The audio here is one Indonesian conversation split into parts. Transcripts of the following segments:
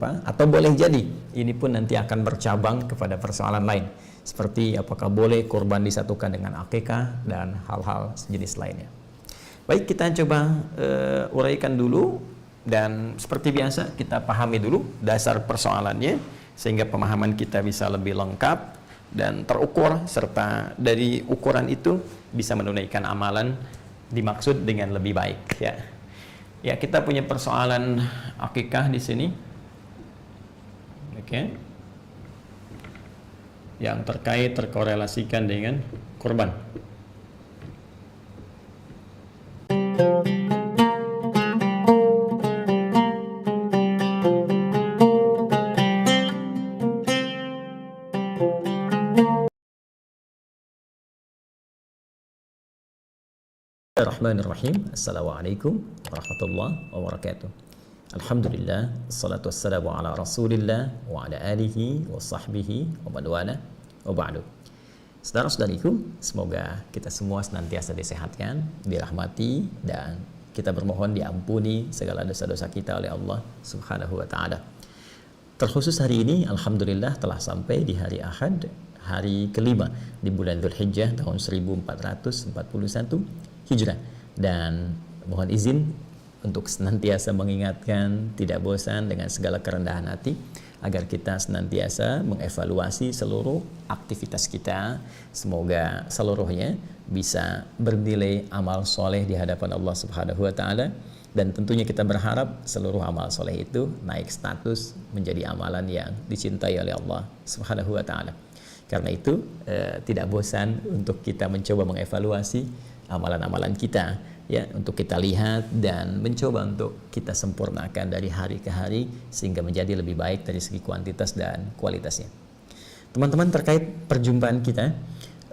atau boleh jadi ini pun nanti akan bercabang kepada persoalan lain seperti apakah boleh kurban disatukan dengan akikah dan hal-hal sejenis lainnya. Baik, kita coba uraikan dulu dan seperti biasa kita pahami dulu dasar persoalannya sehingga pemahaman kita bisa lebih lengkap dan terukur, serta dari ukuran itu bisa menunaikan amalan dimaksud dengan lebih baik, ya. Ya, kita punya persoalan akikah di sini. Oke. Yang terkorelasikan dengan kurban. Bismillahirrahmanirrahim. Assalamualaikum warahmatullahi wabarakatuh. Alhamdulillah, assalatu wassalamu ala rasulillah wa ala alihi wa sahbihi wa man wala wa ba'du. Saudara-saudariku, semoga kita semua senantiasa disehatkan, dirahmati, dan kita bermohon diampuni segala dosa-dosa kita oleh Allah Subhanahu wa ta'ala. Terkhusus hari ini, alhamdulillah telah sampai di hari Ahad, hari kelima di bulan Dzulhijjah tahun 1441 Hijrah, dan mohon izin untuk senantiasa mengingatkan, tidak bosan dengan segala kerendahan hati agar kita senantiasa mengevaluasi seluruh aktivitas kita. Semoga seluruhnya bisa bernilai amal soleh di hadapan Allah Subhanahu wa ta'ala, dan tentunya kita berharap seluruh amal soleh itu naik status menjadi amalan yang dicintai oleh Allah Subhanahu wa ta'ala. Karena itu tidak bosan untuk kita mencoba mengevaluasi amalan-amalan kita, ya, untuk kita lihat dan mencoba untuk kita sempurnakan dari hari ke hari sehingga menjadi lebih baik dari segi kuantitas dan kualitasnya. Teman-teman, terkait perjumpaan kita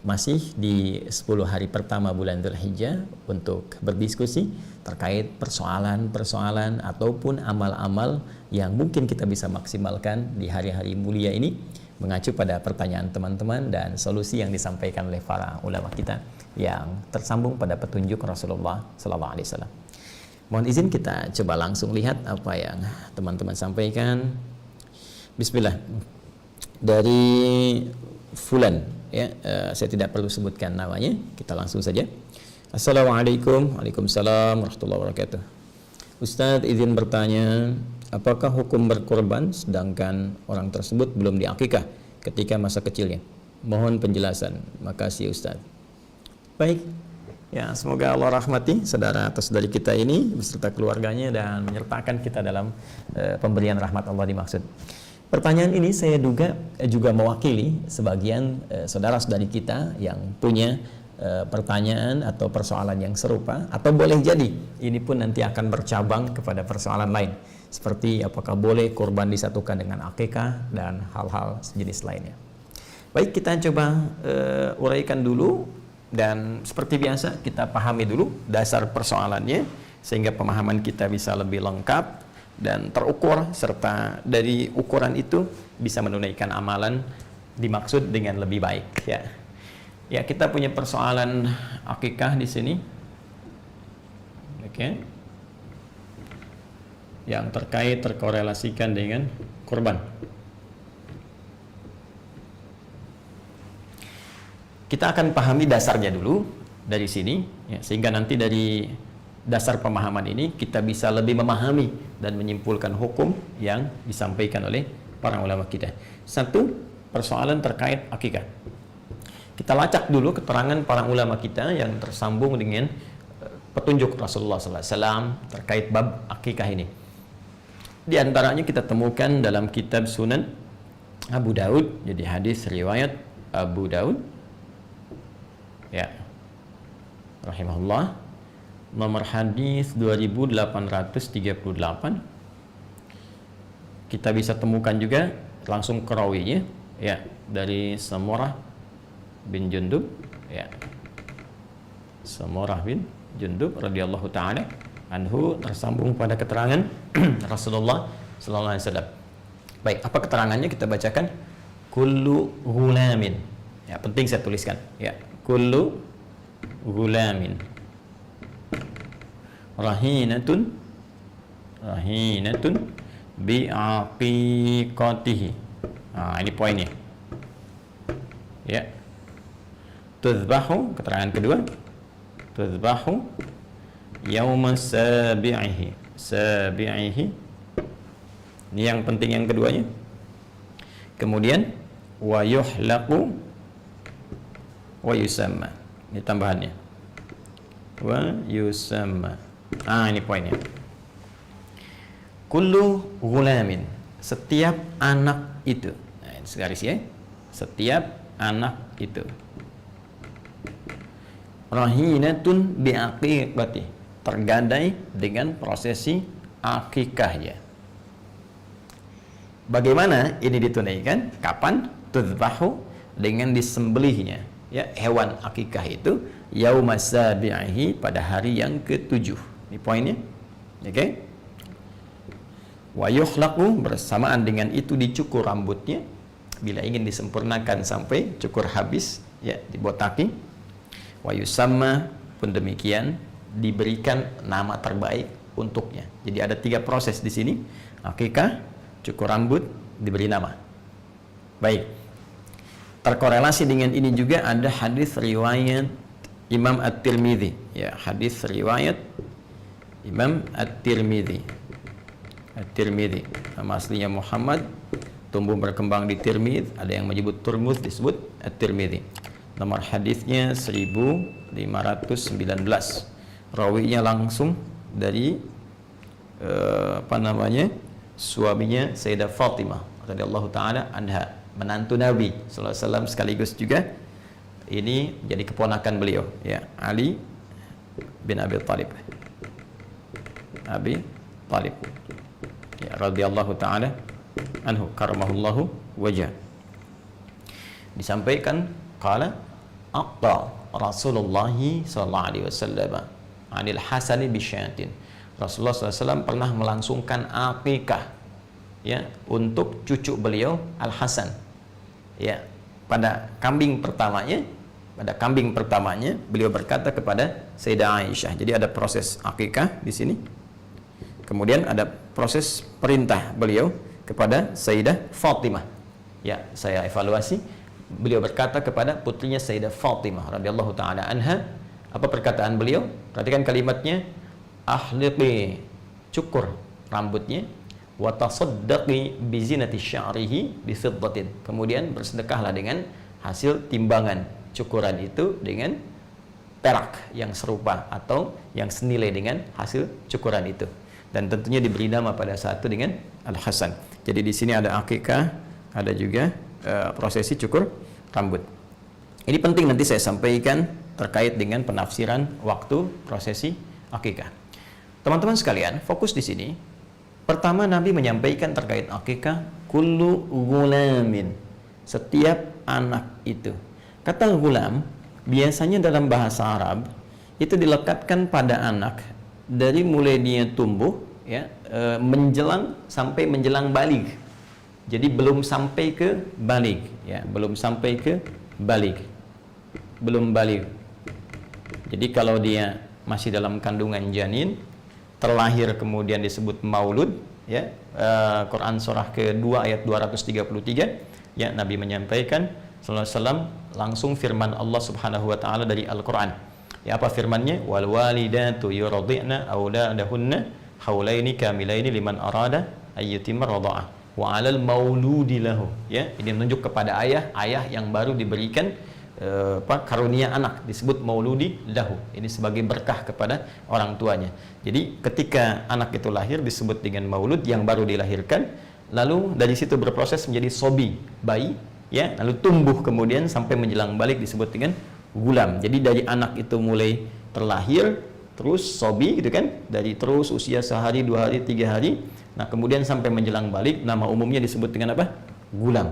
masih di 10 hari pertama bulan Dzulhijjah untuk berdiskusi terkait persoalan-persoalan ataupun amal-amal yang mungkin kita bisa maksimalkan di hari-hari mulia ini, mengacu pada pertanyaan teman-teman dan solusi yang disampaikan oleh para ulama kita yang tersambung pada petunjuk Rasulullah Sallallahu Alaihi Wasallam. Mohon izin kita coba langsung lihat apa yang teman-teman sampaikan. Bismillah. Dari Fulan, ya, saya tidak perlu sebutkan namanya, kita langsung saja. Assalamualaikum. Waalaikumsalam warahmatullahi wabarakatuh. Ustadz, izin bertanya, apakah hukum berkorban sedangkan orang tersebut belum diakikah ketika masa kecilnya? Mohon penjelasan. Makasih Ustadz. Baik, ya, semoga Allah rahmati saudara atau saudari kita ini beserta keluarganya dan menyertakan kita dalam pemberian rahmat Allah dimaksud. Pertanyaan ini saya duga juga mewakili sebagian saudara-saudari kita yang punya pertanyaan atau persoalan yang serupa, atau boleh jadi ini pun nanti akan bercabang kepada persoalan lain seperti apakah boleh kurban disatukan dengan akikah dan hal-hal sejenis lainnya. Baik, kita coba uraikan dulu dan seperti biasa kita pahami dulu dasar persoalannya sehingga pemahaman kita bisa lebih lengkap dan terukur, serta dari ukuran itu bisa menunaikan amalan dimaksud dengan lebih baik, ya. Ya, kita punya persoalan akikah di sini. Oke. Yang terkorelasikan dengan kurban. Kita akan pahami dasarnya dulu dari sini, ya, sehingga nanti dari dasar pemahaman ini kita bisa lebih memahami dan menyimpulkan hukum yang disampaikan oleh para ulama kita. Satu, persoalan terkait akikah. Kita lacak dulu keterangan para ulama kita yang tersambung dengan petunjuk Rasulullah SAW terkait bab akikah ini. Di antaranya kita temukan dalam kitab Sunan Abu Daud, jadi hadis riwayat Abu Daud, ya, rahimahullah, nomor hadis 2838. Kita bisa temukan juga langsung ke rawinya, ya, dari Samurah bin Jundub, ya, Samurah bin Jundub radhiyallahu taala anhu, tersambung pada keterangan Rasulullah sallallahu alaihi wasallam. Baik, apa keterangannya kita bacakan? Kullu ghulamin. Ya, penting saya tuliskan, ya. Kullu ghulamin rahinatun bi'aqiqatihi. Ini poinnya. Ya. Tuzbahu, keterangan kedua. Tuzbahu yauma sabi'ihi. Sabi'ihi. Ini yang penting yang keduanya. Kemudian wa yuhlaqu wa yusamma. Ini tambahannya. Wa yusamma. Ini poinnya. Kullu ghulamin, setiap anak itu. Nah, ini segaris ya. Setiap anak itu. Rahinatun biaqiqati, tergadai dengan prosesi akikahnya. Bagaimana ini ditunaikan? Kapan? Tuzbahu, dengan disembelihnya ya hewan akikah itu yauma sabi'ihi, pada hari yang ke-7. Ini poinnya. Oke. Okay? Wa yuhlaqu, bersamaan dengan itu dicukur rambutnya bila ingin disempurnakan sampai cukur habis ya, dibotaki. Wa yusamma, pun demikian diberikan nama terbaik untuknya. Jadi ada 3 proses di sini. Akikah, cukur rambut, diberi nama. Baik. Terkorelasi dengan ini juga ada hadis riwayat Imam At-Tirmidzi, ya, hadis riwayat Imam At-Tirmidzi. At-Tirmidzi, nama aslinya Muhammad, tumbuh berkembang di Tirmidz, ada yang menyebut Turmuz, disebut At-Tirmidzi. Nomor hadisnya 1519. Rawinya langsung dari suaminya Sayyidah Fatimah radhiyallahu taala anha, menantu Nabi sallallahu alaihi wasallam, sekaligus juga ini jadi keponakan beliau ya, Ali bin Abi Thalib. Abi Thalib ya, radhiyallahu taala anhu karamahullahu wajah. Disampaikan qala aqta Rasulullah sallallahu alaihi wasallam anil Hasan bisyatin. Rasulullah SAW pernah melangsungkan akikah ya untuk cucu beliau Al Hasan ya, pada kambing pertamanya. Pada kambing pertamanya beliau berkata kepada Sayyidah Aisyah. Jadi ada proses akikah di sini. Kemudian ada proses perintah beliau kepada Sayyidah Fatimah. Ya, saya evaluasi. Beliau berkata kepada putrinya Sayyidah Fatimah radhiyallahu taala anha. Apa perkataan beliau? Perhatikan kalimatnya. Ahliqi, cukur rambutnya, wa tasaddaqi bi zinati sya'rihi bi fiddatin. Kemudian bersedekahlah dengan hasil timbangan cukuran itu dengan perak yang serupa atau yang senilai dengan hasil cukuran itu. Dan tentunya diberi nama pada saat itu dengan Al Hasan. Jadi di sini ada akikah, ada juga prosesi cukur rambut. Ini penting nanti saya sampaikan terkait dengan penafsiran waktu prosesi akikah. Teman-teman sekalian, fokus di sini. Pertama, Nabi menyampaikan terkait akikah, kullu ghulamin, setiap anak itu. Kata gulam biasanya dalam bahasa Arab itu dilekatkan pada anak dari mulai dia tumbuh ya, menjelang sampai menjelang baligh. Jadi belum sampai ke baligh ya, belum sampai ke baligh. Belum baligh. Jadi kalau dia masih dalam kandungan janin, terlahir kemudian disebut maulud ya, Quran surah ke-2 ayat 233 ya, Nabi menyampaikan sallallahu alaihi wasallam langsung firman Allah Subhanahu wa taala dari Al-Qur'an. Ya, apa firman-Nya? Wal walidatu yurdi'na auladahunna haulaini kamilaini liman arada ayyutimma radha'ah wa 'alal mauludi lahu. Ya, ini menunjuk kepada ayah yang baru diberikan karunia anak, disebut mauludi lahu. Ini sebagai berkah kepada orang tuanya. Jadi ketika anak itu lahir disebut dengan maulud, yang baru dilahirkan, lalu dari situ berproses menjadi sobi, bayi ya, lalu tumbuh kemudian sampai menjelang balik disebut dengan gulam. Jadi dari anak itu mulai terlahir terus sobi gitu kan, dari terus usia sehari, 2 hari, 3 hari, nah kemudian sampai menjelang balik, nama umumnya disebut dengan apa? Gulam.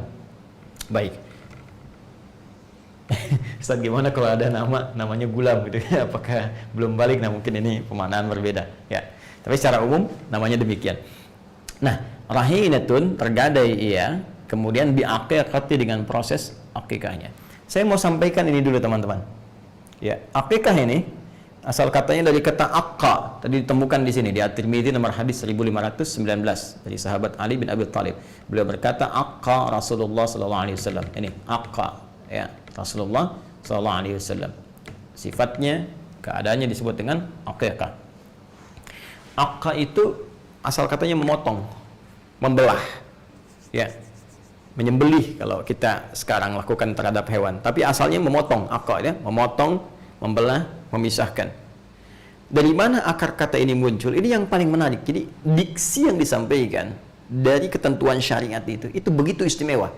Baik. Ustaz, gimana kalau ada namanya gulam gitu ya? Apakah belum balik? Nah, mungkin ini pemaknaan berbeda ya. Tapi secara umum namanya demikian. Nah, rahinatun, tergadai ia, kemudian biaqiqati, dengan proses akikahnya. Saya mau sampaikan ini dulu teman-teman. Ya, akikah ini Asal katanya dari kata aqqa. Tadi ditemukan di sini di At-Tirmidzi nomor hadis 1519 dari sahabat Ali bin Abi Thalib. Beliau berkata aqqa Rasulullah sallallahu alaihi wasallam. Ini aqqa ya, Rasulullah sallallahu alaihi wasallam. Sifatnya, keadaannya disebut dengan aqiqah. Aqqa itu asal katanya memotong, membelah. Ya. Menyembelih kalau kita sekarang lakukan terhadap hewan, tapi asalnya memotong, aqqa ya, memotong, membelah, memisahkan. Dari mana akar kata ini muncul? Ini yang paling menarik. Jadi diksi yang disampaikan dari ketentuan syariat itu begitu istimewa.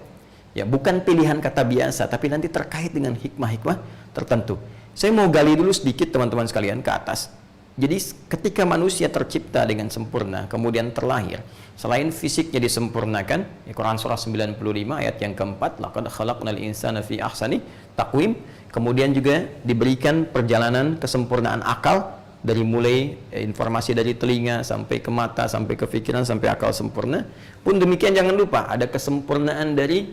Ya, bukan pilihan kata biasa, tapi nanti terkait dengan hikmah-hikmah tertentu. Saya mau gali dulu sedikit teman-teman sekalian ke atas. Jadi ketika manusia tercipta dengan sempurna, kemudian terlahir, selain fisiknya disempurnakan, ya, Quran surah 95 ayat yang keempat, laqad khalaqnal insana fi ahsani taqwim, kemudian juga diberikan perjalanan kesempurnaan akal, dari mulai informasi dari telinga sampai ke mata, sampai ke pikiran, sampai akal sempurna. Pun demikian jangan lupa ada kesempurnaan dari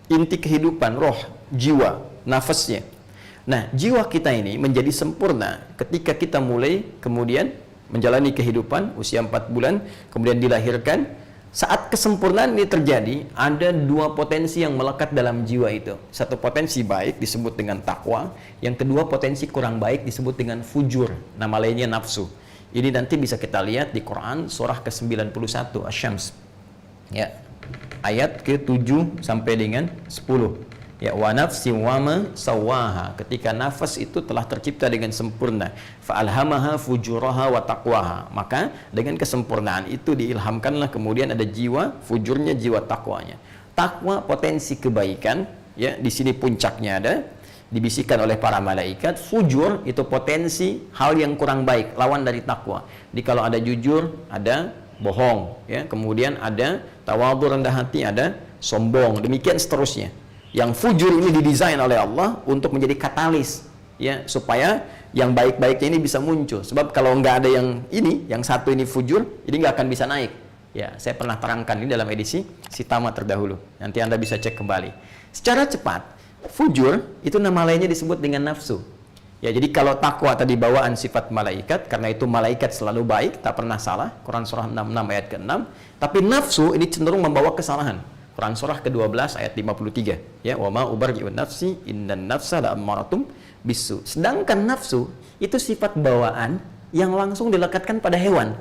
inti kehidupan, roh, jiwa, nafasnya. Nah, jiwa kita ini menjadi sempurna ketika kita mulai kemudian menjalani kehidupan usia 4 bulan, kemudian dilahirkan. Saat kesempurnaan ini terjadi, ada dua potensi yang melekat dalam jiwa itu. Satu potensi baik disebut dengan takwa, yang kedua potensi kurang baik disebut dengan fujur, nama lainnya nafsu. Ini nanti bisa kita lihat di Quran surah ke-91 Asy-Syams. Ya. Ayat ke-7 sampai dengan 10. Ya, wa nafsin wa ma sawaha, ketika nafas itu telah tercipta dengan sempurna, fa alhamaha fujuraha wa taqwaha, maka dengan kesempurnaan itu diilhamkanlah kemudian ada jiwa fujurnya, jiwa takwanya. Takwa potensi kebaikan, ya, di sini puncaknya ada dibisikkan oleh para malaikat. Fujur itu potensi hal yang kurang baik, lawan dari takwa. Jadi kalau ada jujur, ada bohong, ya, kemudian ada tawadhu, rendah hati, ada sombong, demikian seterusnya. Yang fujur ini didesain oleh Allah untuk menjadi katalis, ya, supaya yang baik-baiknya ini bisa muncul. Sebab kalau nggak ada yang ini, yang satu ini fujur, ini nggak akan bisa naik. Ya, saya pernah terangkan ini dalam edisi Sitama terdahulu. Nanti Anda bisa cek kembali. Secara cepat, fujur itu nama lainnya disebut dengan nafsu. Ya, jadi kalau takwa tadi bawaan sifat malaikat, karena itu malaikat selalu baik, tak pernah salah. Quran surah 66 ayat ke-6. Tapi nafsu ini cenderung membawa kesalahan. Quran surah ke-12 ayat 53, ya, wa ma ubarri'un nafsi innan nafsa la'ammaratum bisu. Sedangkan nafsu itu sifat bawaan yang langsung dilekatkan pada hewan.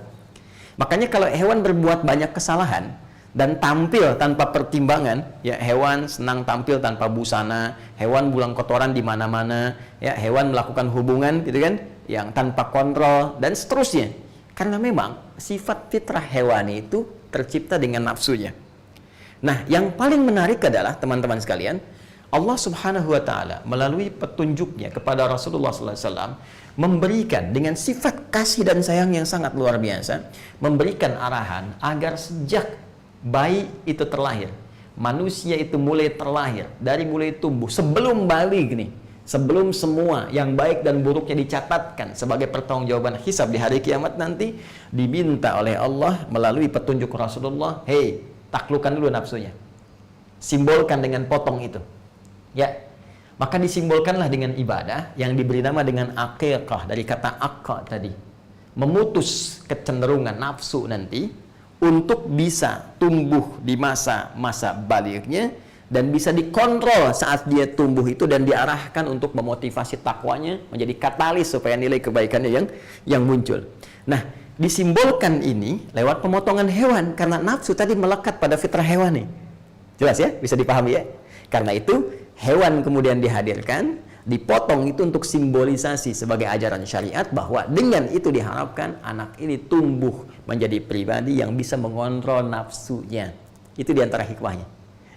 Makanya kalau hewan berbuat banyak kesalahan dan tampil tanpa pertimbangan, ya, hewan senang tampil tanpa busana, hewan buang kotoran di mana-mana, ya, hewan melakukan hubungan gitu kan yang tanpa kontrol dan seterusnya. Karena memang sifat fitrah hewani itu tercipta dengan nafsunya. Nah, yang paling menarik adalah teman-teman sekalian, Allah Subhanahu wa taala melalui petunjuknya kepada Rasulullah sallallahu alaihi wasallam memberikan dengan sifat kasih dan sayang yang sangat luar biasa, memberikan arahan agar sejak bayi itu terlahir, manusia itu mulai terlahir, dari mulai tumbuh sebelum balik nih, sebelum semua yang baik dan buruknya dicatatkan sebagai pertanggungjawaban hisab di hari kiamat nanti, diminta oleh Allah melalui petunjuk Rasulullah, "Hei, taklukkan dulu nafsunya. Simbolkan dengan potong itu." Ya. Maka disimbolkanlah dengan ibadah yang diberi nama dengan aqiqah, dari kata aqqa tadi. Memutus kecenderungan nafsu nanti untuk bisa tumbuh di masa-masa baliknya dan bisa dikontrol saat dia tumbuh itu dan diarahkan untuk memotivasi takwanya menjadi katalis supaya nilai kebaikannya yang muncul. Nah, disimbolkan ini lewat pemotongan hewan karena nafsu tadi melekat pada fitrah hewani. Jelas ya? Bisa dipahami ya? Karena itu hewan kemudian dihadirkan, dipotong itu untuk simbolisasi sebagai ajaran syariat bahwa dengan itu diharapkan anak ini tumbuh menjadi pribadi yang bisa mengontrol nafsunya. Itu diantara hikmahnya.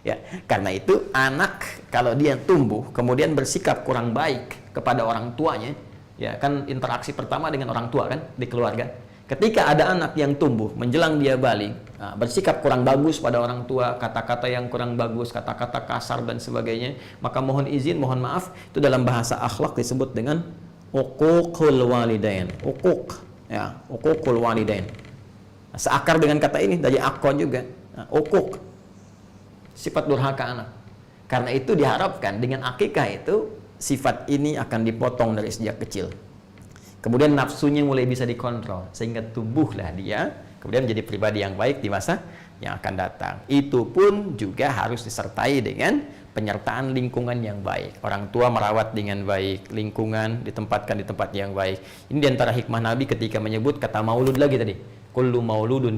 Ya, karena itu anak kalau dia tumbuh kemudian bersikap kurang baik kepada orang tuanya, ya kan interaksi pertama dengan orang tua kan di keluarga. Ketika ada anak yang tumbuh menjelang dia balik, bersikap kurang bagus pada orang tua, kata-kata yang kurang bagus, kata-kata kasar dan sebagainya, maka mohon izin, mohon maaf, itu dalam bahasa akhlak disebut dengan uququl walidain. Uquq, ya, uququl walidain. Seakar dengan kata ini dari akon juga. Uquq, sifat durhaka anak. Karena itu diharapkan dengan akikah itu sifat ini akan dipotong dari sejak kecil. Kemudian nafsunya mulai bisa dikontrol, sehingga tumbuhlah dia kemudian menjadi pribadi yang baik di masa yang akan datang. Itu pun juga harus disertai dengan penyertaan lingkungan yang baik. Orang tua merawat dengan baik, lingkungan ditempatkan di tempat yang baik. Ini diantara hikmah Nabi ketika menyebut kata maulud lagi tadi. Kullu mauludin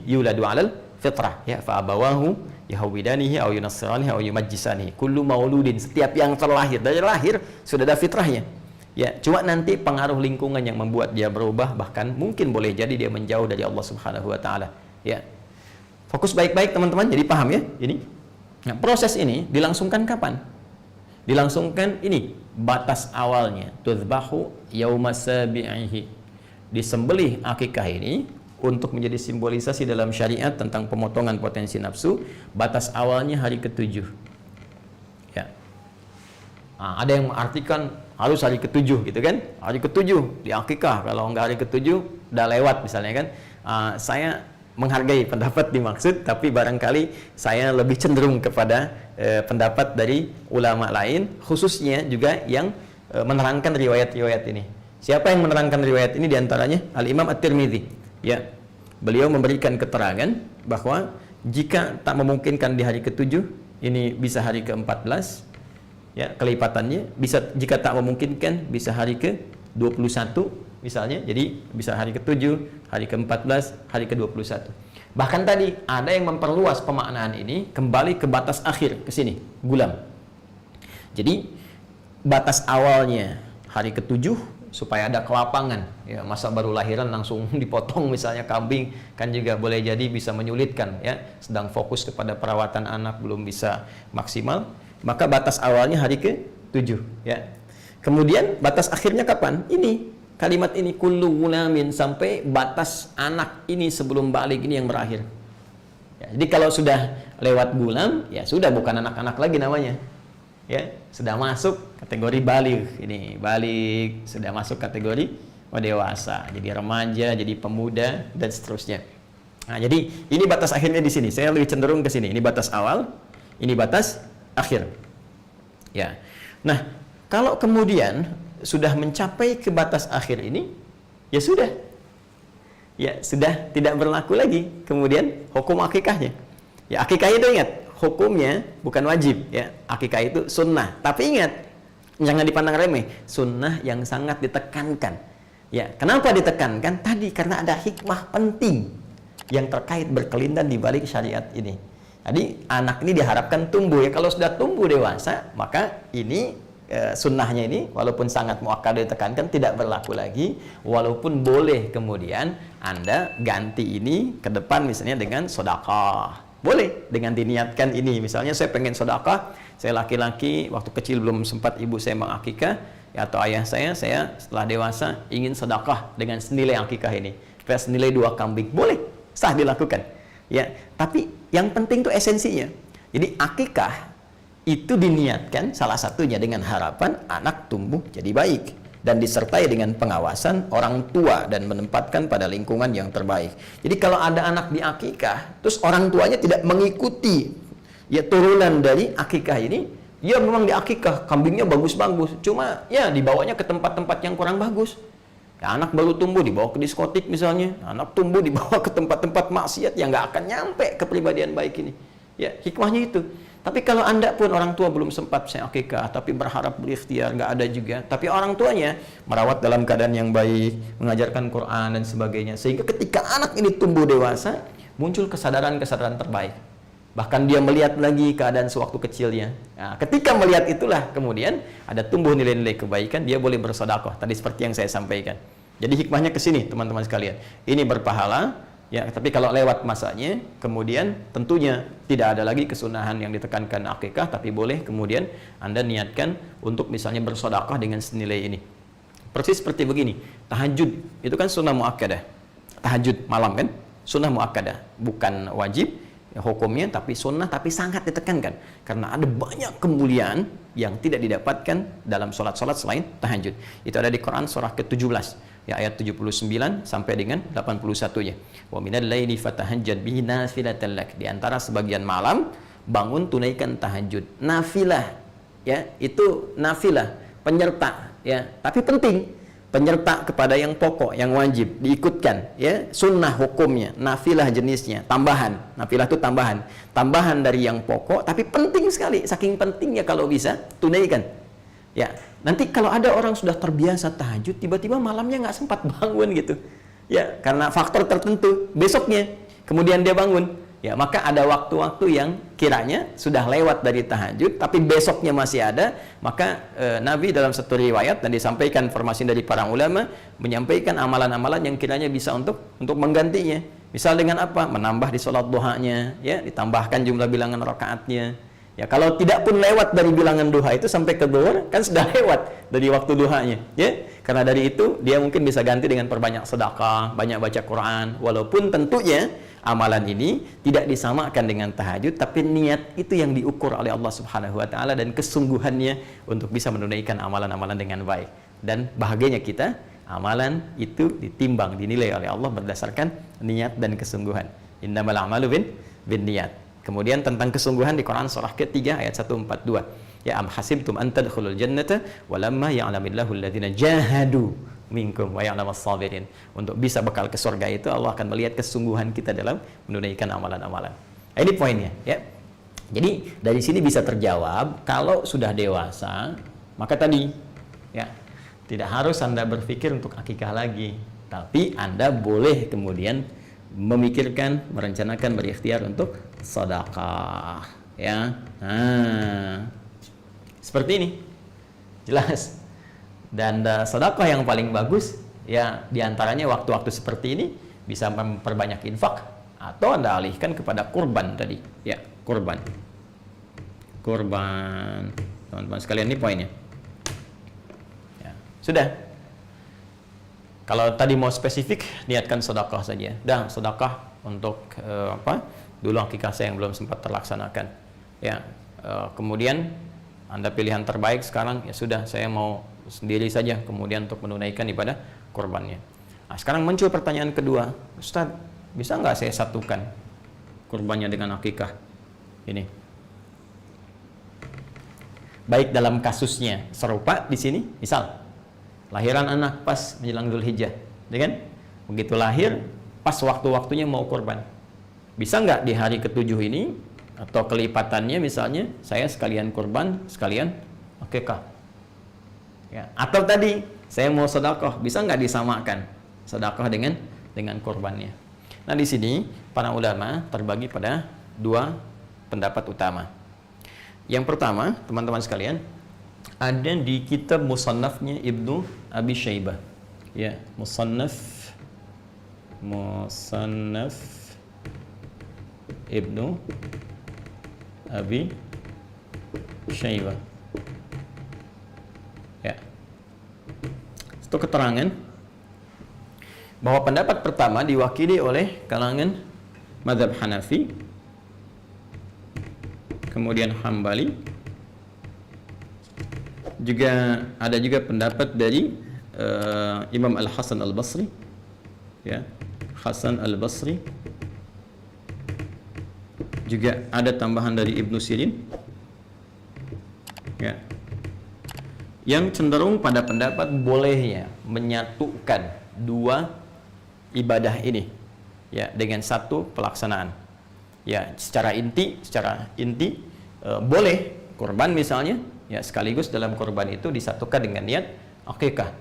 yuladu alal fitrah, ya, fa abawahu yahwidanihi au yunassiranihi au yumajjisanihi. Kullu mauludin, setiap yang terlahir, dari lahir sudah ada fitrahnya. Ya, cuma nanti pengaruh lingkungan yang membuat dia berubah, bahkan mungkin boleh jadi dia menjauh dari Allah Subhanahu wa taala. Ya. Fokus baik-baik teman-teman, jadi paham ya ini. Nah, proses ini dilangsungkan kapan? Dilangsungkan ini batas awalnya, tudzbahu yauma sabi'ihi. Disembelih akikah ini untuk menjadi simbolisasi dalam syariat tentang pemotongan potensi nafsu. Batas awalnya hari ke-7. Ya. Nah, ada yang mengartikan harus hari ke-7 gitu kan? Hari ke-7 di akikah. Kalau enggak hari ke-7 udah lewat misalnya kan. Saya menghargai pendapat dimaksud, tapi barangkali saya lebih cenderung kepada pendapat dari ulama lain, khususnya juga yang menerangkan riwayat-riwayat ini. Siapa yang menerangkan riwayat ini? Diantaranya Al-Imam At-Tirmidzi. Ya, beliau memberikan keterangan bahwa jika tak memungkinkan di hari ke-7, ini bisa hari ke-14, ya, kelipatannya. Bisa, jika tak memungkinkan bisa hari ke-21 misalnya, jadi bisa hari ke-7, hari ke-14, hari ke-21. Bahkan tadi ada yang memperluas pemaknaan ini kembali ke batas akhir, ke sini, gulam. Jadi batas awalnya hari ke-7 supaya ada kelapangan, ya, masa baru lahiran langsung dipotong misalnya kambing, kan juga boleh jadi bisa menyulitkan, ya, sedang fokus kepada perawatan anak belum bisa maksimal, maka batas awalnya hari ke-7, ya. Kemudian batas akhirnya kapan? Ini kalimat ini, kullu gulamin, sampai batas anak ini sebelum balik ini yang berakhir. Ya, jadi kalau sudah lewat gulam, ya sudah, bukan anak-anak lagi namanya. Ya, sudah masuk kategori balik. Ini balik, sudah masuk kategori dewasa, jadi remaja, jadi pemuda, dan seterusnya. Nah, jadi ini batas akhirnya di sini. Saya lebih cenderung ke sini. Ini batas awal, ini batas akhir. Ya. Nah, kalau kemudian sudah mencapai ke batas akhir ini, ya sudah. Ya, sudah tidak berlaku lagi kemudian hukum akikahnya. Ya, akikah itu ingat, hukumnya bukan wajib, ya. Akikah itu sunnah. Tapi ingat, jangan dipandang remeh, sunnah yang sangat ditekankan. Ya, kenapa ditekankan? Tadi karena ada hikmah penting yang terkait berkelindan di balik syariat ini. Jadi anak ini diharapkan tumbuh, ya. Kalau sudah tumbuh dewasa, maka ini sunnahnya ini walaupun sangat muakkad ditekankan tidak berlaku lagi, walaupun boleh kemudian Anda ganti ini ke depan misalnya dengan sedekah. Boleh dengan diniatkan ini, misalnya saya pengen sedekah, saya laki-laki waktu kecil belum sempat ibu saya mengakikah, ya, atau ayah saya setelah dewasa ingin sedekah dengan senilai akikah ini, senilai 2 kambing, boleh, sah dilakukan, ya. Tapi yang penting itu esensinya. Jadi akikah itu diniatkan salah satunya dengan harapan anak tumbuh jadi baik dan disertai dengan pengawasan orang tua dan menempatkan pada lingkungan yang terbaik. Jadi kalau ada anak di akikah, terus orang tuanya tidak mengikuti, ya, turunan dari akikah ini, ya memang di akikah kambingnya bagus-bagus, cuma ya dibawanya ke tempat-tempat yang kurang bagus. Ya, anak baru tumbuh dibawa ke diskotik misalnya, anak tumbuh dibawa ke tempat-tempat maksiat yang nggak akan nyampe kepribadian baik ini. Ya, hikmahnya itu. Tapi kalau Anda pun orang tua belum sempat saya akikah, tapi berharap berikhtiar, nggak ada juga. Tapi orang tuanya merawat dalam keadaan yang baik, mengajarkan Quran dan sebagainya. Sehingga ketika anak ini tumbuh dewasa, muncul kesadaran-kesadaran terbaik. Bahkan dia melihat lagi keadaan sewaktu kecilnya. Nah, ketika melihat itulah kemudian ada tumbuh nilai-nilai kebaikan, dia boleh bersedekah. Tadi seperti yang saya sampaikan. Jadi hikmahnya ke sini teman-teman sekalian. Ini berpahala. Ya, tapi kalau lewat masanya, kemudian tentunya tidak ada lagi kesunahan yang ditekankan akikah, tapi boleh kemudian Anda niatkan untuk misalnya bersedekah dengan senilai ini. Persis seperti begini, tahajud itu kan sunnah muakkadah. Tahajud malam kan, sunnah muakkadah, bukan wajib ya, hukumnya, tapi sunnah, tapi sangat ditekankan karena ada banyak kemuliaan yang tidak didapatkan dalam sholat-sholat selain tahajud. Itu ada di Quran surah ke-17. Ya, ayat 79 sampai dengan 81-nya. Wa minal laili fatahajjad bihi nafilatan lak. Di antara sebagian malam bangun tunaikan tahajud. Nafilah, ya, itu nafilah, penyerta, ya. Tapi penting penyerta kepada yang pokok, yang wajib diikutkan, ya, sunnah hukumnya, nafilah jenisnya, tambahan. Nafilah itu tambahan dari yang pokok, tapi penting sekali, saking pentingnya kalau bisa tunaikan. Ya, nanti kalau ada orang sudah terbiasa tahajud, tiba-tiba malamnya nggak sempat bangun gitu, ya, karena faktor tertentu, besoknya kemudian dia bangun. Ya, maka ada waktu-waktu yang kiranya sudah lewat dari tahajud, tapi besoknya masih ada, maka Nabi dalam satu riwayat dan disampaikan informasi dari para ulama, menyampaikan amalan-amalan yang kiranya bisa untuk menggantinya. Misal dengan apa? Menambah di sholat duhanya, ya, ditambahkan jumlah bilangan rakaatnya. Ya, kalau tidak pun lewat dari bilangan duha itu sampai ke zuhur, kan sudah lewat dari waktu duhanya, ya. Karena dari itu dia mungkin bisa ganti dengan perbanyak sedekah, banyak baca Quran, walaupun tentunya amalan ini tidak disamakan dengan tahajud, tapi niat itu yang diukur oleh Allah Subhanahu wa taala dan kesungguhannya untuk bisa menunaikan amalan-amalan dengan baik. Dan bahagianya kita, amalan itu ditimbang, dinilai oleh Allah berdasarkan niat dan kesungguhan. Innamal a'malu bin niat. Kemudian tentang kesungguhan di Quran surah ketiga ayat 142. Ya am hasibtum an tadkhulul jannata walamma ya'lamillahu alladhina jahadu minkum wa ya'lamas sabirin. Untuk bisa bekal ke surga itu Allah akan melihat kesungguhan kita dalam menunaikan amalan-amalan. Ini poinnya, ya. Jadi dari sini bisa terjawab, kalau sudah dewasa, maka tadi, ya, tidak harus Anda berpikir untuk akikah lagi, tapi Anda boleh kemudian memikirkan, merencanakan, berikhtiar untuk sedekah, ya. Nah, seperti ini, jelas. Dan sedekah yang paling bagus, ya, diantaranya waktu-waktu seperti ini bisa memperbanyak infak, atau Anda alihkan kepada kurban tadi, ya, kurban, teman-teman sekalian, ini poinnya. Ya, sudah. Kalau tadi mau spesifik, niatkan sedekah saja. Dan sedekah untuk dulu akikah saya yang belum sempat terlaksanakan. Ya, kemudian Anda pilihan terbaik sekarang, ya sudah, saya mau sendiri saja kemudian untuk menunaikan ibadah kurbannya. Nah, sekarang muncul pertanyaan kedua, Ustaz, bisa nggak saya satukan kurbannya dengan akikah ini? Baik dalam kasusnya serupa di sini, misal lahiran anak pas menjelang Dzulhijjah, ya kan? Begitu lahir, pas waktu-waktunya mau kurban. Bisa nggak di hari ke-7 ini, atau kelipatannya misalnya, saya sekalian kurban, sekalian akikah? Ya. Atau tadi, saya mau sedekah, bisa nggak disamakan sedekah dengan kurbannya? Nah, di sini, para ulama terbagi pada dua pendapat utama. Yang pertama, teman-teman sekalian, ada di kitab Musannafnya Ibnu Abi Syaibah, ya, Musannaf Ibnu Abi Syaibah, ya. Itu keterangan bahwa pendapat pertama diwakili oleh kalangan mazhab Hanafi, kemudian Hambali, juga ada juga pendapat dari Imam Al-Hasan Al-Basri, ya, Hasan Al-Basri, juga ada tambahan dari Ibnu Sirin, ya, yang cenderung pada pendapat bolehnya menyatukan dua ibadah ini, ya, dengan satu pelaksanaan. Ya, secara inti boleh kurban misalnya, ya, sekaligus dalam kurban itu disatukan dengan niat akikah.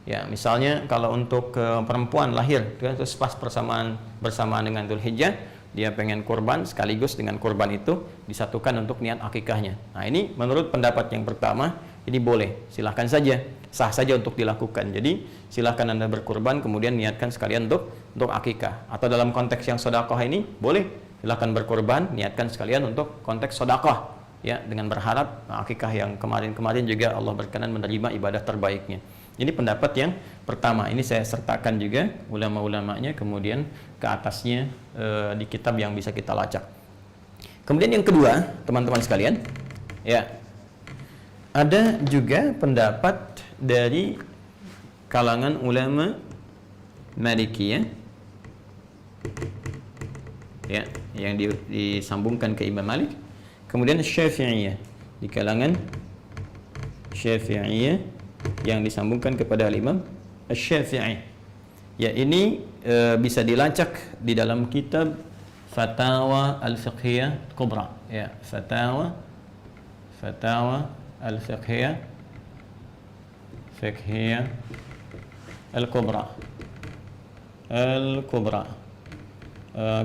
Ya, misalnya kalau untuk perempuan lahir terus pas bersamaan dengan Dzulhijjah, dia pengen kurban, sekaligus dengan kurban itu disatukan untuk niat akikahnya. Nah, ini menurut pendapat yang pertama, ini boleh, silahkan saja, sah saja untuk dilakukan. Jadi silahkan Anda berkurban kemudian niatkan sekalian untuk akikah. Atau dalam konteks yang sedekah ini boleh, silahkan berkurban, niatkan sekalian untuk konteks sedekah, ya, dengan berharap akikah yang kemarin-kemarin juga Allah berkenan menerima ibadah terbaiknya. Ini pendapat yang pertama. Ini saya sertakan juga ulama-ulamanya kemudian ke atasnya di kitab yang bisa kita lacak. Kemudian yang kedua, teman-teman sekalian, ya, ada juga pendapat dari kalangan ulama Malikiyah, ya, yang disambungkan ke Imam Malik. Kemudian Syafi'iyah, di kalangan Syafi'iyah yang disambungkan kepada Imam Asy-Syafi'i. Ya, ini bisa dilacak di dalam kitab Fatawa Al-Fiqhiyah Kubra. Ya, Fatawa Al-Fiqhiyah Al-Kubra.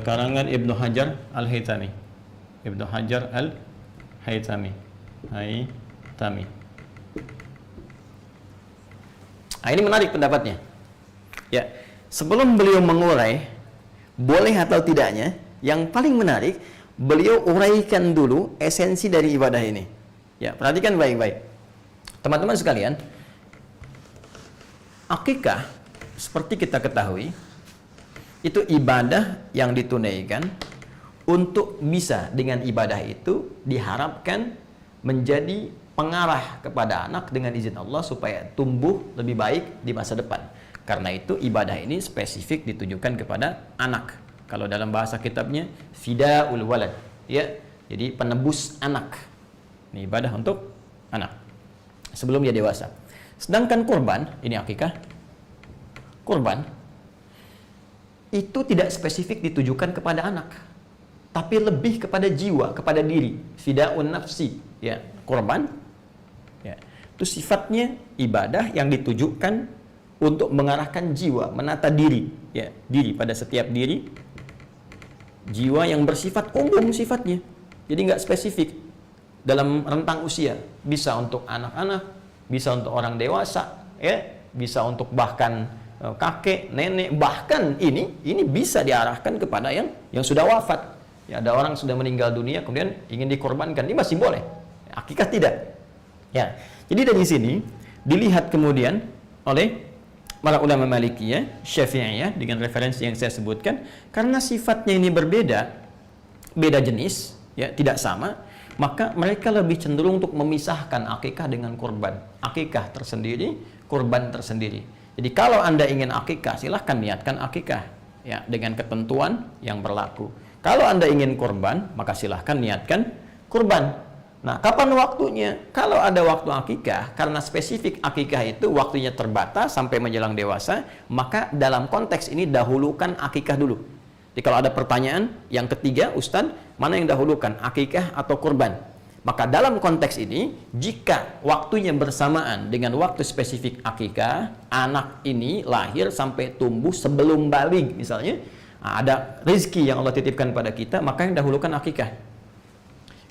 Karangan Ibnu Hajar Al-Haytami. Ibnu Hajar Al-Haytami. Nah, ini menarik pendapatnya. Ya, sebelum beliau mengurai boleh atau tidaknya, yang paling menarik beliau uraikan dulu esensi dari ibadah ini. Ya, perhatikan baik-baik. Teman-teman sekalian, akikah seperti kita ketahui itu ibadah yang ditunaikan untuk bisa dengan ibadah itu diharapkan menjadi pengarah kepada anak dengan izin Allah supaya tumbuh lebih baik di masa depan. Karena itu ibadah ini spesifik ditujukan kepada anak. Kalau dalam bahasa kitabnya fidaul walad, ya. Jadi penebus anak. Ini ibadah untuk anak sebelum dia dewasa. Sedangkan kurban, ini akikah. Kurban itu tidak spesifik ditujukan kepada anak, tapi lebih kepada jiwa, kepada diri. Fidaun nafsi, ya. Kurban, ya, itu sifatnya ibadah yang ditujukan untuk mengarahkan jiwa, menata diri, ya, diri pada setiap diri, jiwa yang bersifat umum sifatnya, jadi nggak spesifik dalam rentang usia, bisa untuk anak-anak, bisa untuk orang dewasa, ya, bisa untuk bahkan kakek, nenek, bahkan ini bisa diarahkan kepada yang sudah wafat. Ya, ada orang sudah meninggal dunia kemudian ingin dikorbankan, ini masih boleh. Akikah tidak. Ya. Jadi dari sini dilihat kemudian oleh para ulama Malikiyah, Syafi'iyah dengan referensi yang saya sebutkan, karena sifatnya ini berbeda, beda jenis, ya, tidak sama, maka mereka lebih cenderung untuk memisahkan akikah dengan kurban. Akikah tersendiri, kurban tersendiri. Jadi kalau Anda ingin akikah, silahkan niatkan akikah, ya, dengan ketentuan yang berlaku. Kalau Anda ingin kurban, maka silahkan niatkan kurban. Nah, kapan waktunya? Kalau ada waktu akikah, karena spesifik akikah itu waktunya terbatas sampai menjelang dewasa, maka dalam konteks ini dahulukan akikah dulu. Jadi kalau ada pertanyaan, yang ketiga, Ustadz, mana yang dahulukan, akikah atau kurban? Maka dalam konteks ini, jika waktunya bersamaan dengan waktu spesifik akikah, anak ini lahir sampai tumbuh sebelum baligh misalnya, ada rezeki yang Allah titipkan pada kita, maka yang dahulukan akikah.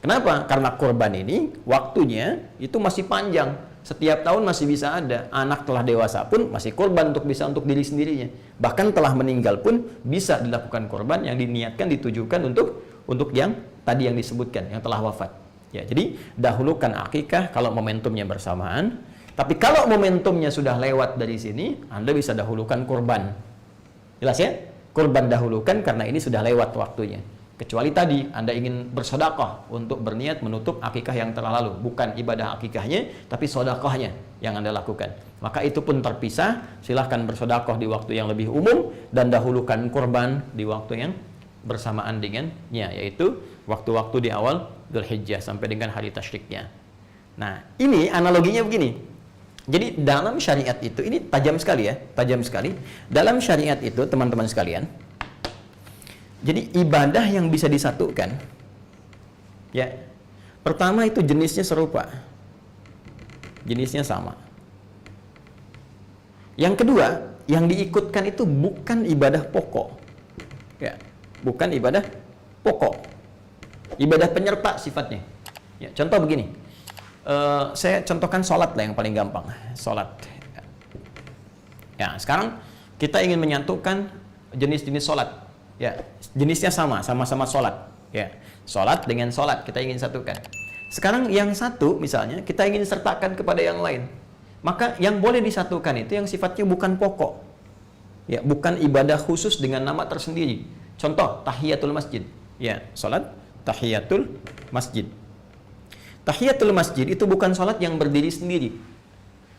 Kenapa? Karena kurban ini waktunya itu masih panjang. Setiap tahun masih bisa ada. Anak telah dewasa pun masih kurban untuk diri sendirinya. Bahkan telah meninggal pun bisa dilakukan kurban yang diniatkan, ditujukan untuk yang tadi yang disebutkan, yang telah wafat. Ya, jadi dahulukan akikah kalau momentumnya bersamaan. Tapi kalau momentumnya sudah lewat dari sini, Anda bisa dahulukan kurban. Jelas ya? Kurban dahulukan karena ini sudah lewat waktunya. Kecuali tadi Anda ingin bersedekah untuk berniat menutup akikah yang telah lalu, bukan ibadah akikahnya tapi sedekahnya yang Anda lakukan, maka itu pun terpisah. Silahkan bersedekah di waktu yang lebih umum dan dahulukan kurban di waktu yang bersamaan dengannya, yaitu waktu-waktu di awal Dzulhijjah sampai dengan hari tasyriknya. Nah, ini analoginya begini. Jadi dalam syariat itu, ini tajam sekali ya, tajam sekali. Dalam syariat itu teman-teman sekalian, jadi ibadah yang bisa disatukan, ya, pertama itu jenisnya serupa, jenisnya sama. Yang kedua, yang diikutkan itu bukan ibadah pokok, ya, bukan ibadah pokok, ibadah penyerta sifatnya. Ya, contoh begini, saya contohkan sholat lah yang paling gampang, sholat. Ya, sekarang kita ingin menyatukan jenis-jenis sholat. Ya, jenisnya sama-sama sholat. Ya, sholat dengan sholat kita ingin satukan. Sekarang yang satu misalnya kita ingin sertakan kepada yang lain, maka yang boleh disatukan itu yang sifatnya bukan pokok, ya, bukan ibadah khusus dengan nama tersendiri. Contoh tahiyatul masjid. Ya, sholat tahiyatul masjid. Tahiyatul masjid itu bukan sholat yang berdiri sendiri,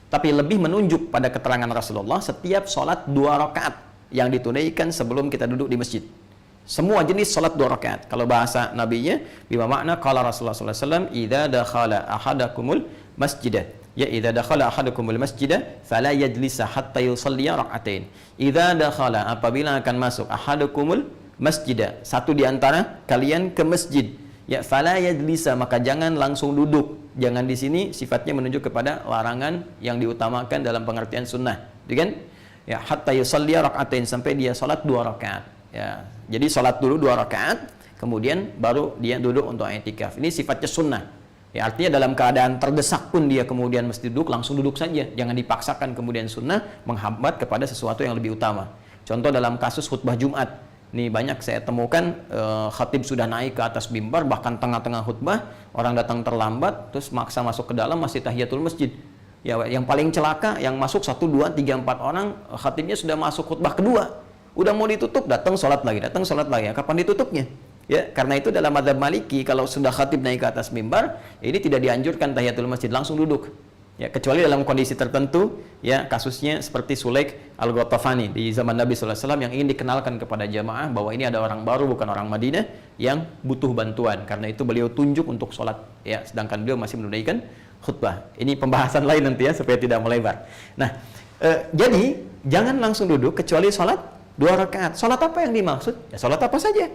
tapi lebih menunjuk pada keterangan Rasulullah setiap sholat 2 rakaat yang ditunaikan sebelum kita duduk di masjid. Semua jenis salat 2 rakaat. Kalau bahasa nabinya, bima makna qala Rasulullah sallallahu alaihi wasallam, "Idza dakhala ahadakumul masjidah Ya, idza dakhala ahadukumul masjida fala yajlisa hatta yusalliya rak'atain. Idza dakhala, apabila akan masuk, ahadukumul masjida, satu di antara kalian ke masjid, ya fala yajlisa, maka jangan langsung duduk. Jangan di sini sifatnya menunjuk kepada larangan yang diutamakan dalam pengertian sunnah, gitu kan? Ya, hatta yusalliya rak'atain, sampai dia salat 2 rakaat. Ya, jadi salat dulu 2 rakaat, kemudian baru dia duduk untuk i'tikaf. Ini sifatnya sunnah. Ya, artinya dalam keadaan terdesak pun dia kemudian mesti duduk, langsung duduk saja. Jangan dipaksakan kemudian sunnah menghambat kepada sesuatu yang lebih utama. Contoh dalam kasus khutbah Jumat. Nih banyak saya temukan khatib sudah naik ke atas mimbar, bahkan tengah-tengah khutbah, orang datang terlambat, terus maksa masuk ke dalam, masih tahiyatul masjid. Ya, yang paling celaka, yang masuk 1, 2, 3, 4 orang, khatibnya sudah masuk khutbah kedua. Udah mau ditutup, datang sholat lagi. Ya, kapan ditutupnya? Ya, karena itu dalam mazhab Maliki, kalau sudah khatib naik ke atas mimbar, ini tidak dianjurkan tahiyatul masjid, langsung duduk. Ya, kecuali dalam kondisi tertentu, ya kasusnya seperti Sulaik Al-Ghatafani di zaman Nabi SAW yang ingin dikenalkan kepada jamaah bahwa ini ada orang baru, bukan orang Madinah, yang butuh bantuan. Karena itu beliau tunjuk untuk sholat, ya, sedangkan beliau masih menunaikan khutbah. Ini pembahasan lain nanti ya, supaya tidak melebar. Nah, jadi jangan langsung duduk kecuali sholat 2 rakaat. Sholat apa yang dimaksud? Ya, sholat apa saja.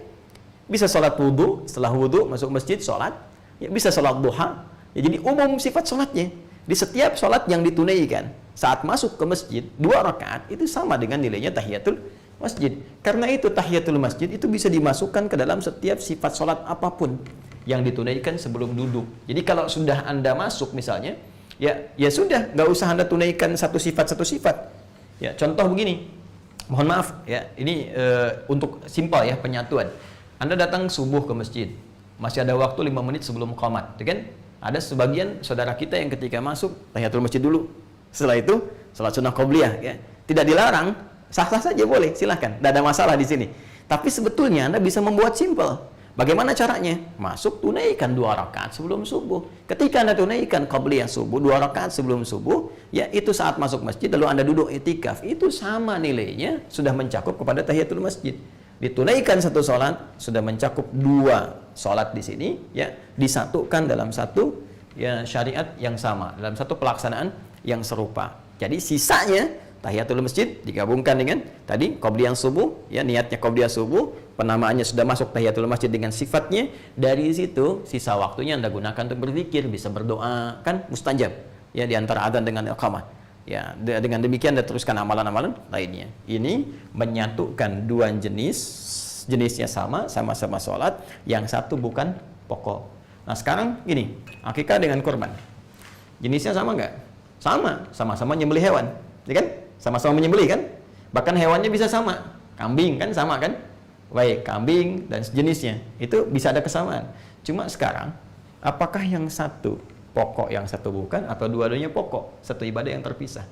Bisa sholat wudhu, setelah wudhu masuk masjid sholat, ya, bisa sholat duha. Ya, jadi umum sifat sholatnya. Di setiap sholat yang ditunaikan saat masuk ke masjid 2 rakaat itu sama dengan nilainya tahiyatul masjid. Karena itu tahiyatul masjid itu bisa dimasukkan ke dalam setiap sifat sholat apapun yang ditunaikan sebelum duduk. Jadi kalau sudah Anda masuk misalnya, ya sudah, nggak usah Anda tunaikan satu sifat. Ya, contoh begini, mohon maaf ya, ini untuk simpel ya penyatuan. Anda datang subuh ke masjid, masih ada waktu 5 menit sebelum qomat, kan? Ada sebagian saudara kita yang ketika masuk tahiyatul masjid dulu, setelah itu salat sunnah qobliyah, ya. Tidak dilarang, sah-sah saja boleh, silahkan, tidak ada masalah di sini. Tapi sebetulnya Anda bisa membuat simpel. Bagaimana caranya? Masuk, tunaikan 2 rakaat sebelum subuh. Ketika Anda tunaikan qobliyah subuh 2 rakaat sebelum subuh, ya itu saat masuk masjid lalu Anda duduk i'tikaf, itu sama nilainya, sudah mencakup kepada tahiyatul masjid. Ditunaikan satu sholat sudah mencakup 2 sholat di sini, ya, disatukan dalam satu ya syariat yang sama, dalam satu pelaksanaan yang serupa. Jadi sisanya tahiyatul masjid digabungkan dengan tadi qobliyah subuh, ya, niatnya qobliyah subuh, penamaannya sudah masuk tahiyatul masjid dengan sifatnya. Dari situ sisa waktunya Anda gunakan untuk berzikir, bisa berdoa, kan mustajab ya, di antara adzan dengan iqamah. Ya, dengan demikian Anda teruskan amalan-amalan lainnya. Ini menyatukan 2 jenisnya sama-sama sholat, yang satu bukan pokok. Nah sekarang gini, akikah dengan kurban, jenisnya sama nggak? Sama-sama nyembelih hewan, ya kan? Sama-sama menyembelih kan? Bahkan hewannya bisa sama, kambing kan sama kan? Baik, kambing dan sejenisnya itu bisa ada kesamaan. Cuma sekarang, apakah yang satu pokok, yang satu bukan, atau dua-duanya pokok, satu ibadah yang terpisah?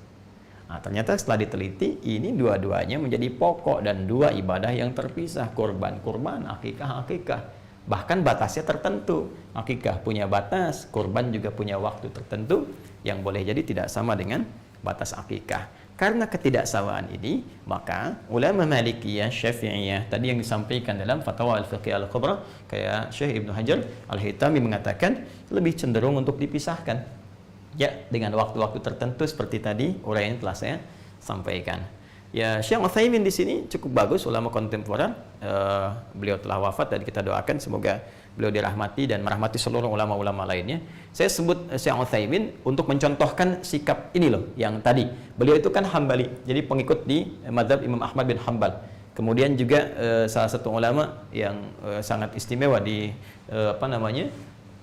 Nah, ternyata setelah diteliti, ini dua-duanya menjadi pokok dan 2 ibadah yang terpisah. Kurban, akikah. Bahkan batasnya tertentu. Akikah punya batas, kurban juga punya waktu tertentu yang boleh jadi tidak sama dengan batas akikah. Karena ketidaksamaan ini, maka ulama Malikiyah, Syafi'iyah tadi yang disampaikan dalam Fatwa Al-Fiqh Al-Kubra, kayak Syekh Ibnu Hajar Al-Haytami mengatakan lebih cenderung untuk dipisahkan. Ya, dengan waktu-waktu tertentu seperti tadi uraian telah saya sampaikan. Ya, Syekh Utsaimin di sini cukup bagus, ulama kontemporer. Beliau telah wafat dan kita doakan semoga beliau dirahmati dan merahmati seluruh ulama-ulama lainnya. Saya sebut Syekh Utsaimin untuk mencontohkan sikap ini loh, yang tadi. Beliau itu kan Hambali, jadi pengikut di mazhab Imam Ahmad bin Hanbal. Kemudian juga salah satu ulama yang sangat istimewa di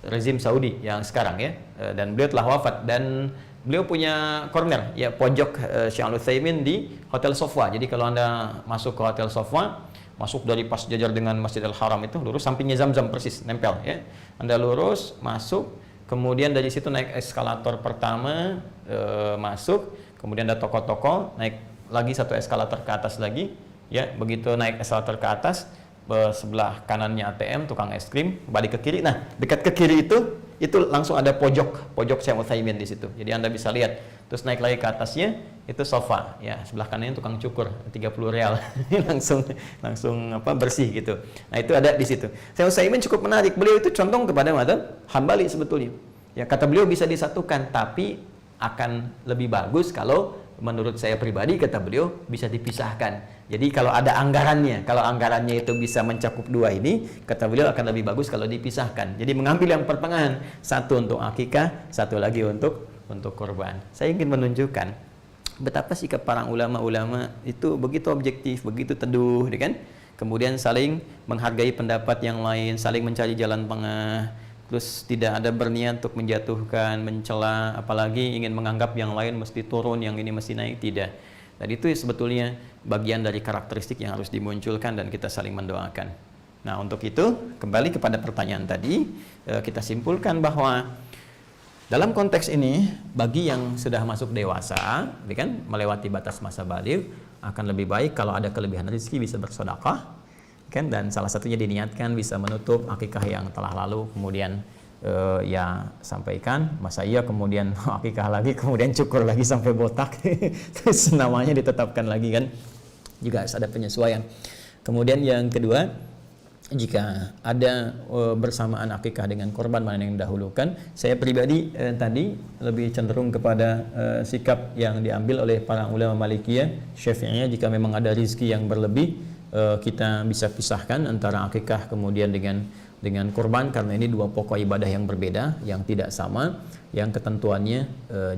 rezim Saudi yang sekarang ya. Dan beliau telah wafat dan beliau punya corner ya, pojok Syekh Utsaimin di Hotel Sofwa. Jadi kalau Anda masuk ke Hotel Sofwa, masuk dari pas jajar dengan Masjidil Haram itu, lurus sampingnya Zamzam persis, nempel ya. Anda lurus masuk, kemudian dari situ naik eskalator pertama, masuk, kemudian ada toko-toko, naik lagi satu eskalator ke atas lagi ya. Begitu naik eskalator ke atas, sebelah kanannya ATM, tukang es krim, balik ke kiri. Nah, dekat ke kiri itu langsung ada pojok Syekh Utsaimin di situ. Jadi Anda bisa lihat. Terus naik lagi ke atasnya itu sofa ya, sebelah kanannya tukang cukur 30 real. langsung bersih gitu. Nah, itu ada di situ. Syekh Utsaimin cukup menarik. Beliau itu condong kepada mazhab Hambali sebetulnya. Ya, kata beliau bisa disatukan, tapi akan lebih bagus kalau menurut saya pribadi, kata beliau, bisa dipisahkan. Jadi kalau ada anggarannya, kalau anggarannya itu bisa mencakup dua ini, kata beliau akan lebih bagus kalau dipisahkan. Jadi mengambil yang pertengahan, satu untuk akikah, satu lagi untuk kurban. Saya ingin menunjukkan betapa sikap para ulama-ulama itu begitu objektif, begitu teduh, kan? Kemudian saling menghargai pendapat yang lain, saling mencari jalan tengah, terus tidak ada berniat untuk menjatuhkan, mencela, apalagi ingin menganggap yang lain mesti turun, yang ini mesti naik, tidak. Dan itu sebetulnya bagian dari karakteristik yang harus dimunculkan dan kita saling mendoakan. Nah, untuk itu kembali kepada pertanyaan tadi, kita simpulkan bahwa dalam konteks ini, bagi yang sudah masuk dewasa, kan, melewati batas masa baligh, akan lebih baik kalau ada kelebihan rezeki bisa bersedekah, kan, dan salah satunya diniatkan bisa menutup akikah yang telah lalu, kemudian ya sampaikan, masa iya kemudian akikah lagi, kemudian cukur lagi sampai botak, terus namanya ditetapkan lagi, kan, juga harus ada penyesuaian. Kemudian yang kedua, jika ada bersamaan akikah dengan korban, mana yang didahulukan? Saya pribadi tadi lebih cenderung kepada sikap yang diambil oleh para ulama Malikiyah, Syafi'iyah. Jika memang ada rizki yang berlebih, kita bisa pisahkan antara akikah kemudian dengan korban, karena ini dua pokok ibadah yang berbeda, yang tidak sama, yang ketentuannya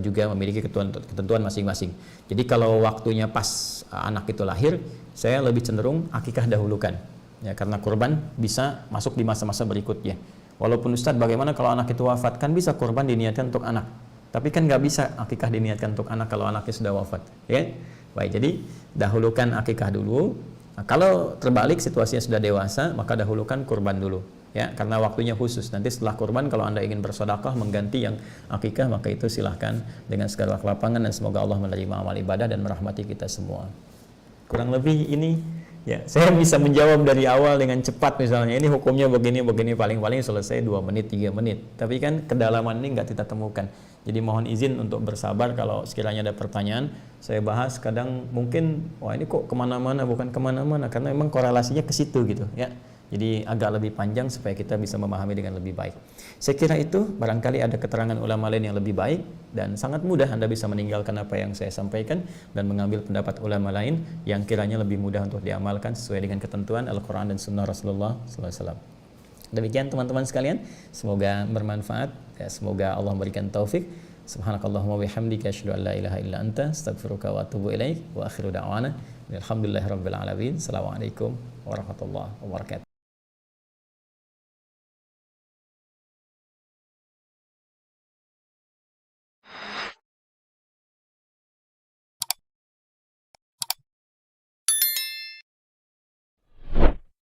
juga memiliki ketentuan masing-masing. Jadi kalau waktunya pas anak itu lahir, saya lebih cenderung akikah dahulukan. Ya, karena kurban bisa masuk di masa-masa berikutnya. Walaupun Ustadz, bagaimana kalau anak itu wafat? Kan bisa kurban diniatkan untuk anak, tapi kan nggak bisa akikah diniatkan untuk anak kalau anaknya sudah wafat, ya. Baik, jadi dahulukan akikah dulu. Nah, kalau terbalik situasinya sudah dewasa, maka dahulukan kurban dulu, ya, karena waktunya khusus. Nanti setelah kurban, kalau Anda ingin bersedekah mengganti yang akikah, maka itu silahkan dengan segala kelapangan, dan semoga Allah menerima amal ibadah dan merahmati kita semua. Kurang lebih ini, ya, saya bisa menjawab dari awal dengan cepat, misalnya ini hukumnya begini, paling-paling selesai 2 menit, 3 menit. Tapi kan kedalaman ini nggak kita temukan. Jadi mohon izin untuk bersabar kalau sekiranya ada pertanyaan. Saya bahas kadang mungkin, wah ini kok kemana-mana, bukan kemana-mana, karena memang korelasinya ke situ gitu, ya. Jadi agak lebih panjang supaya kita bisa memahami dengan lebih baik. Saya kira itu, barangkali ada keterangan ulama lain yang lebih baik, dan sangat mudah Anda bisa meninggalkan apa yang saya sampaikan dan mengambil pendapat ulama lain yang kiranya lebih mudah untuk diamalkan sesuai dengan ketentuan Al-Quran dan Sunnah Rasulullah SAW. Demikian teman-teman sekalian, semoga bermanfaat, ya, semoga Allah memberikan taufik. Subhanakallahumma bihamdika asyhadu an la ilaha illa anta astaghfiruka wa atubu ilaik, wa akhiru da'wana alhamdulillahirabbil alamin. Assalamualaikum warahmatullahi wabarakatuh.